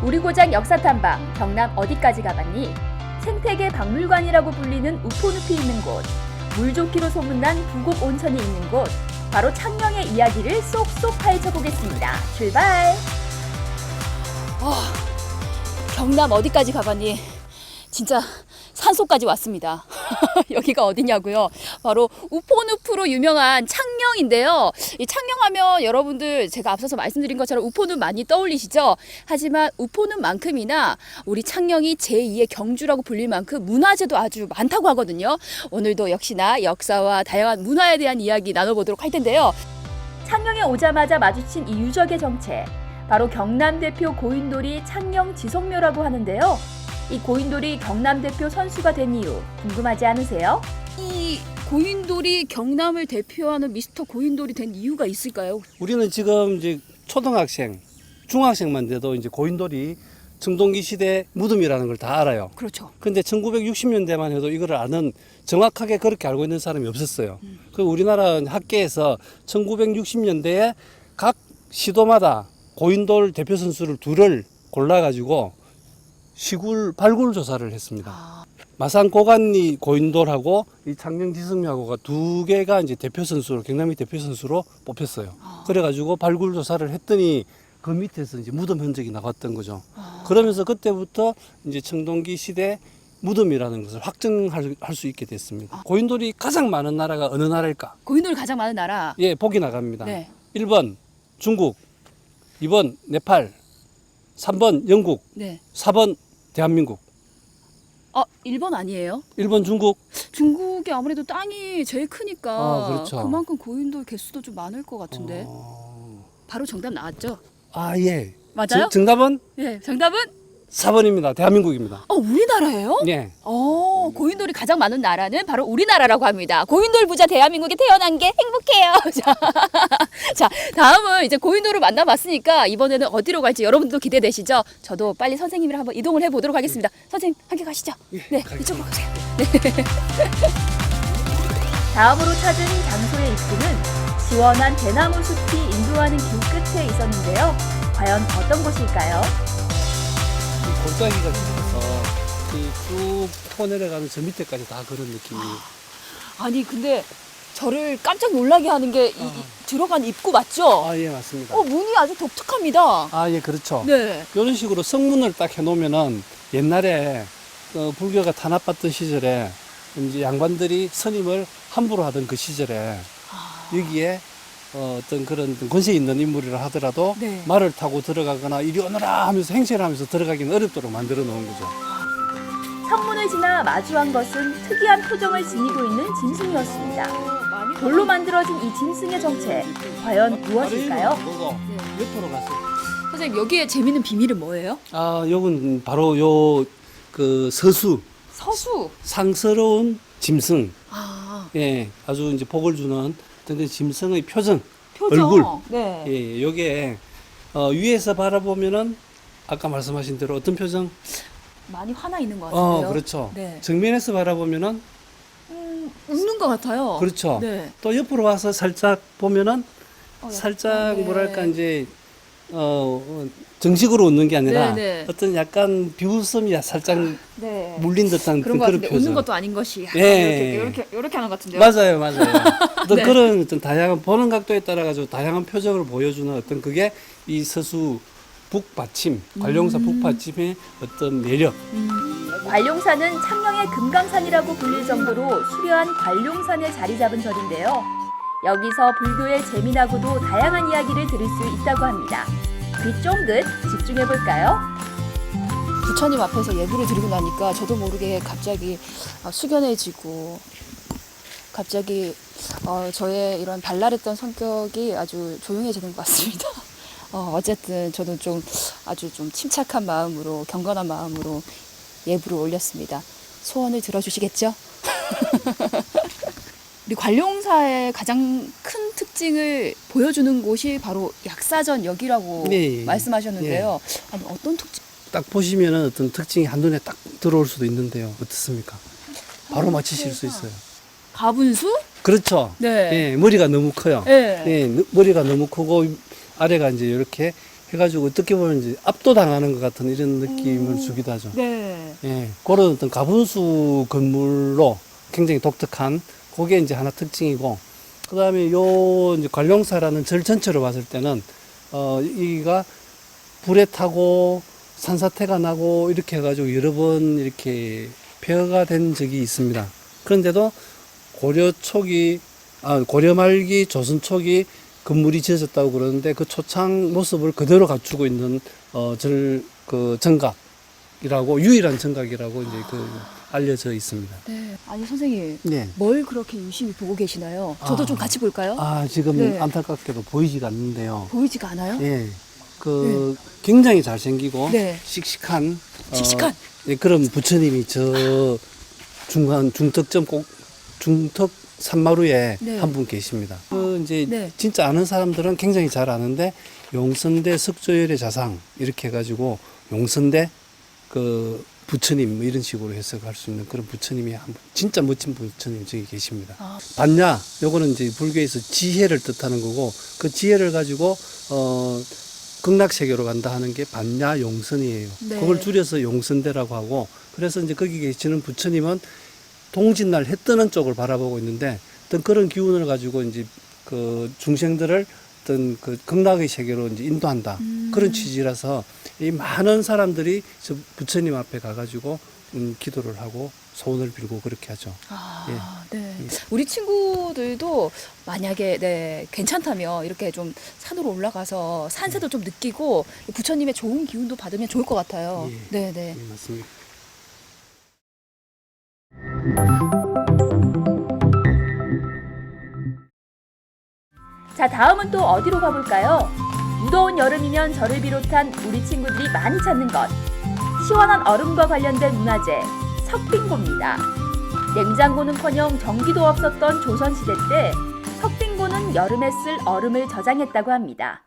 우리 고장 역사 탐방, 경남 어디까지 가봤니? 생태계 박물관이라고 불리는 우포늪이 있는 곳, 물 좋기로 소문난 부곡 온천이 있는 곳, 바로 창녕의 이야기를 쏙쏙 파헤쳐보겠습니다. 출발! 경남 어디까지 가봤니? 진짜 산속까지 왔습니다. 여기가 어디냐고요? 바로 우포늪으로 유명한 창녕인데요. 이 창녕하면 여러분들 제가 앞서서 말씀드린 것처럼 우포늪 많이 떠올리시죠? 하지만 우포늪만큼이나 우리 창녕이 제2의 경주라고 불릴 만큼 문화재도 아주 많다고 하거든요. 오늘도 역시나 역사와 다양한 문화에 대한 이야기 나눠보도록 할 텐데요. 창녕에 오자마자 마주친 이 유적의 정체, 바로 경남 대표 고인돌이 창녕 지성묘라고 하는데요. 이 고인돌이 경남 대표 선수가 된 이유 궁금하지 않으세요? 이 고인돌이 경남을 대표하는 미스터 고인돌이 된 이유가 있을까요? 우리는 지금 이제 초등학생, 중학생만 돼도 이제 고인돌이 청동기 시대 무덤이라는 걸 다 알아요. 그렇죠. 근데 1960년대만 해도 이걸 아는, 정확하게 그렇게 알고 있는 사람이 없었어요. 그 우리나라 학계에서 1960년대에 각 시도마다 고인돌 대표 선수를 둘을 골라가지고 발굴 조사를 했습니다. 마산 고간리 고인돌하고 이 창녕 지성묘하고가 두 개가 이제 대표 선수로, 경남이 대표 선수로 뽑혔어요. 그래가지고 발굴 조사를 했더니 그 밑에서 이제 무덤 흔적이 나왔던 거죠. 그러면서 그때부터 이제 청동기 시대 무덤이라는 것을 확정할 수 있게 됐습니다. 고인돌이 가장 많은 나라가 어느 나라일까? 고인돌이 가장 많은 나라. 예, 보기 나갑니다. 네. 1번 중국, 2번 네팔, 3번 영국, 네. 4번 대한민국. 일본 아니에요? 1번 중국. 중국이 아무래도 땅이 제일 크니까 그렇죠. 그만큼 고인돌 개수도 좀 많을 것 같은데. 바로 정답 나왔죠? 예. 맞아요? 정답은 네, 정답은 4번입니다. 대한민국입니다. 우리나라예요? 예. 고인돌이 가장 많은 나라는 바로 우리나라라고 합니다. 고인돌 부자 대한민국에 태어난 게 행복해요. 자, 다음은 이제 고인돌을 만나봤으니까 이번에는 어디로 갈지 여러분도 기대되시죠? 저도 빨리 선생님이랑 한번 이동을 해보도록 하겠습니다. 선생님, 함께 가시죠. 네, 이쪽으로 가세요. 네. 다음으로 찾은 장소의 입구는 시원한 대나무 숲이 인도하는 길 끝에 있었는데요. 과연 어떤 곳일까요? 골짜기가 있어서 쭉 터내려가는 저 밑에까지 다 그런 느낌이. 아니 근데 저를 깜짝 놀라게 하는 게 들어간 입구 맞죠? 예, 맞습니다. 문이 아주 독특합니다. 예, 그렇죠. 네. 이런 식으로 성문을 딱 해놓으면은 옛날에 불교가 탄압받던 시절에 이제 양반들이 스님을 함부로 하던 그 시절에 여기에 어떤 그런 권세 있는 인물이라 하더라도 네. 말을 타고 들어가거나 이리 오너라 하면서 행세를 하면서 들어가기는 어렵도록 만들어 놓은 거죠. 성문을 지나 마주한 것은 특이한 표정을 지니고 있는 짐승이었습니다. 돌로 만들어진 이 짐승의 정체, 과연 무엇일까요? 네. 옆으로 가서. 선생님, 여기에 재밌는 비밀은 뭐예요? 요건 바로 요 그 서수, 서수. 상스러운 짐승. 예, 아주 이제 복을 주는 어떤 그 짐승의 표정. 얼굴. 네. 예, 요게 위에서 바라보면은 아까 말씀하신 대로 어떤 표정? 많이 화나 있는 것 같아요. 그렇죠. 네. 정면에서 바라보면은 웃는 것 같아요. 그렇죠. 네. 또 옆으로 와서 살짝 보면은 약간, 살짝 네. 뭐랄까 이제 정식으로 웃는 게 아니라 네. 어떤 약간 비웃음이 살짝 네. 물린 듯한 그런 것 그런 같은데 표정. 웃는 것도 아닌 것이 예. 이렇게 하는 것 같은데요. 맞아요. 어떤 네. 그런 어떤 다양한 보는 각도에 따라 가지고 다양한 표정을 보여주는 어떤 그게 이 서수 북받침, 관룡사 북받침의 어떤 매력. 관룡산은 창녕의 금강산이라고 불릴 정도로 수려한 관룡산에 자리 잡은 절인데요. 여기서 불교의 재미나고도 다양한 이야기를 들을 수 있다고 합니다. 귀 쫑긋 집중해볼까요? 부처님 앞에서 예불을 드리고 나니까 저도 모르게 갑자기 숙연해지고 갑자기 저의 이런 발랄했던 성격이 아주 조용해지는 것 같습니다. 어쨌든 저는 아주 좀 침착한 마음으로, 경건한 마음으로 예불을 올렸습니다. 소원을 들어주시겠죠? 우리 관룡사의 가장 큰 특징을 보여주는 곳이 바로 약사전역이라고 네. 말씀하셨는데요. 아니, 어떤 특징? 딱 보시면은 어떤 특징이 한눈에 딱 들어올 수도 있는데요. 어떻습니까? 바로 맞히실 수 있어요. 가분수? 그렇죠. 네. 예, 머리가 너무 커요. 네. 예, 머리가 너무 크고 아래가 이제 이렇게 해가지고 어떻게 보면 이제 압도당하는 것 같은 이런 느낌을 주기도 하죠. 네. 예, 그런 어떤 가분수 건물로 굉장히 독특한 그게 이제 하나 특징이고, 그 다음에 요 이제 관룡사라는 절 전체로 봤을 때는 여기가 불에 타고 산사태가 나고 이렇게 해가지고 여러 번 이렇게 폐허가 된 적이 있습니다. 그런데도 고려 말기 조선 초기 건물이 지어졌다고 그러는데 그 초창 모습을 그대로 갖추고 있는 정각이라고, 유일한 정각이라고 이제 알려져 있습니다. 네. 아니 선생님, 네. 뭘 그렇게 유심히 보고 계시나요? 저도 좀 같이 볼까요? 지금 네. 안타깝게도 보이지가 않는데요. 보이지가 않아요? 예. 굉장히 잘생기고 네. 씩씩한 씩씩한. 예, 그런 부처님이 저 중턱 산마루에 네. 한 분 계십니다. 이제 네. 진짜 아는 사람들은 굉장히 잘 아는데, 용선대 석조열의 자상 이렇게 해가지고 용선대 부처님 뭐 이런 식으로 해석할 수 있는 그런 부처님이 진짜 멋진 부처님 저기 계십니다. 반야, 요거는 이제 불교에서 지혜를 뜻하는 거고, 그 지혜를 가지고 극락세계로 간다 하는 게 반야 용선이에요. 네. 그걸 줄여서 용선대라고 하고, 그래서 이제 거기 계시는 부처님은 동짓날 해 뜨는 쪽을 바라보고 있는데, 어떤 그런 기운을 가지고 이제 중생들을 어떤 극락의 세계로 이제 인도한다. 그런 취지라서 이 많은 사람들이 저 부처님 앞에 가가지고 기도를 하고 소원을 빌고 그렇게 하죠. 네. 우리 친구들도 만약에 괜찮다면 이렇게 좀 산으로 올라가서 산세도 좀 느끼고 부처님의 좋은 기운도 받으면 좋을 것 같아요. 네. 예, 맞습니다. 자, 다음은 또 어디로 가볼까요? 무더운 여름이면 저를 비롯한 우리 친구들이 많이 찾는 것. 시원한 얼음과 관련된 문화재, 석빙고입니다. 냉장고는커녕 전기도 없었던 조선시대 때 석빙고는 여름에 쓸 얼음을 저장했다고 합니다.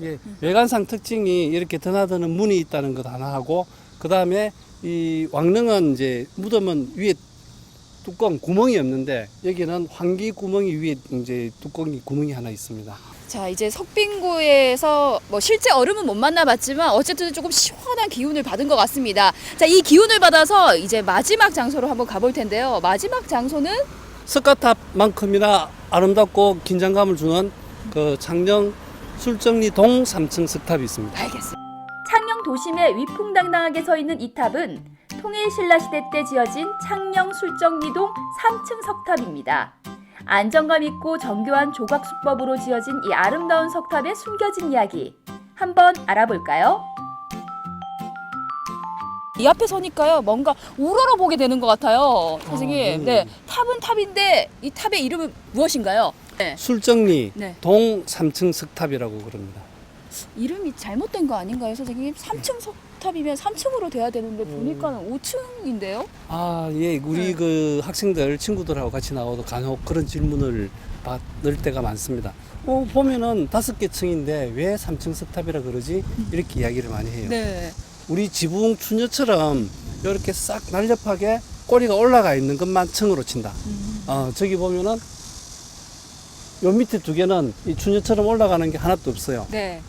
예, 외관상 특징이 이렇게 드나드는 문이 있다는 것 하나 하고, 그 다음에 이 왕릉은 이제 무덤은 위에 구멍이 없는데, 여기는 환기 구멍이 위에 이제 구멍이 하나 있습니다. 자, 이제 석빙고에서 뭐 실제 얼음은 못 만나봤지만 어쨌든 조금 시원한 기운을 받은 것 같습니다. 자, 이 기운을 받아서 이제 마지막 장소로 한번 가볼 텐데요. 마지막 장소는 석가탑만큼이나 아름답고 긴장감을 주는 창녕 술정리 동 3층 석탑이 있습니다. 알겠습니다. 창녕 도심에 위풍당당하게 서 있는 이 탑은 통일신라시대 때 지어진 창녕 술정리동 3층 석탑입니다. 안정감 있고 정교한 조각수법으로 지어진 이 아름다운 석탑에 숨겨진 이야기 한번 알아볼까요? 이 앞에 서니까요, 뭔가 우러러보게 되는 것 같아요, 선생님. 네, 탑은 탑인데 이 탑의 이름은 무엇인가요? 네. 술정리 네. 동 3층 석탑이라고 그럽니다. 이름이 잘못된 거 아닌가요, 선생님? 3층 석탑이면 3층으로 돼야 되는데 보니까는 5층인데요? 예, 우리 학생들, 친구들하고 같이 나와도 간혹 그런 질문을 받을 때가 많습니다. 보면은 5개 층인데 왜 3층 석탑이라 그러지? 이렇게 이야기를 많이 해요. 네. 우리 지붕 추녀처럼 이렇게 싹 날렵하게 꼬리가 올라가 있는 것만 층으로 친다. 저기 보면은 요 밑에 2개는 이 추녀처럼 올라가는 게 하나도 없어요. 네.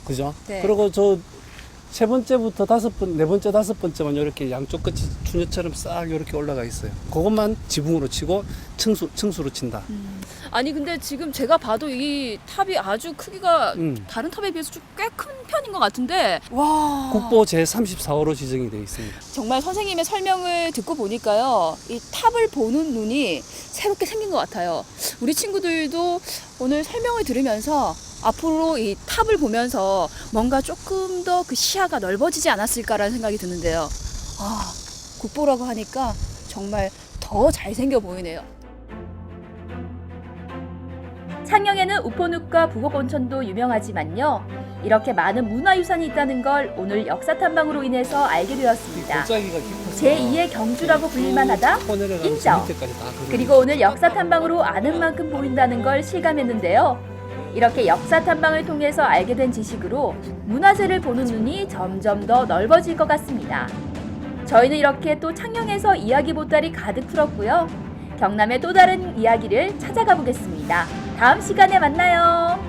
그죠? 네. 그리고 저 3번째부터 4번째, 5번째만 이렇게 양쪽 끝이 추녀처럼 싹 이렇게 올라가 있어요. 그것만 지붕으로 치고 층수로 친다. 아니 근데 지금 제가 봐도 이 탑이 아주 크기가 다른 탑에 비해서 좀 꽤 큰 편인 것 같은데, 와, 국보 제34호로 지정이 되어 있습니다. 정말 선생님의 설명을 듣고 보니까요, 이 탑을 보는 눈이 새롭게 생긴 것 같아요. 우리 친구들도 오늘 설명을 들으면서 앞으로 이 탑을 보면서 뭔가 조금 더 그 시야가 넓어지지 않았을까라는 생각이 드는데요. 국보라고 하니까 정말 더 잘생겨 보이네요. 창녕에는 우포늪과 북옥온천도 유명하지만요, 이렇게 많은 문화유산이 있다는 걸 오늘 역사탐방으로 인해서 알게 되었습니다. 제2의 경주라고 불릴만하다? 인정. 그리고 오늘 역사탐방으로 아는 만큼 보인다는 걸 실감했는데요. 이렇게 역사탐방을 통해서 알게 된 지식으로 문화재를 보는 눈이 점점 더 넓어질 것 같습니다. 저희는 이렇게 또 창녕에서 이야기 보따리 가득 풀었고요. 경남의 또 다른 이야기를 찾아가 보겠습니다. 다음 시간에 만나요.